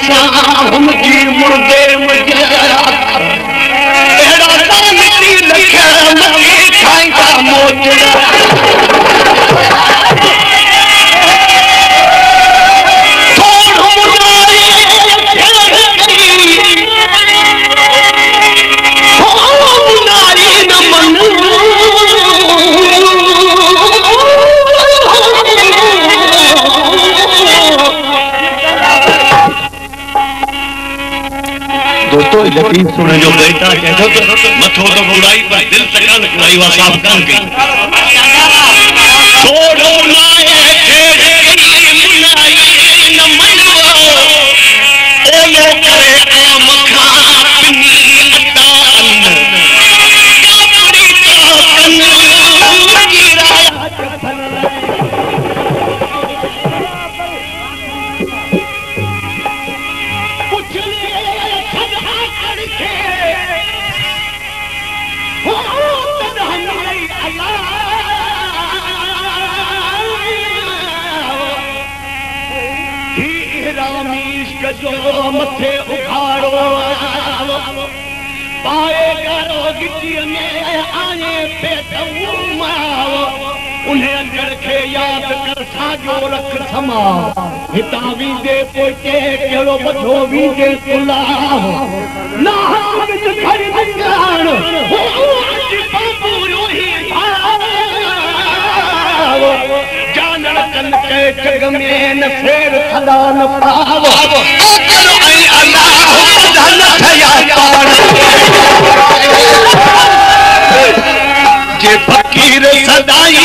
हम की मुर्दे मुझे एड़ा तानी लखे मगे खाएगा मोचड़ा दोस्तों यकीन सुने जो बेटा कहते मथो तो बुराई पर दिल तकान बुराई वा साफ कर के छोड़ो ना तेरे मुनाई न मनवो ओ लो करे आम खा अपनी अतान कापड़ी का कन गिराया जो मथे उखाड़ो पाए करो गिटी में आए पेटू माओ उन्हें अंदर के याद कर साजो रख समा हितावी दे पोचे केड़ो बधो भी दे सुलाव ना बिच खरी बंगाण हो आज बाबू रोही भाव जानन कन के जग में न फेर खदा न पाव जे फकीर सदाई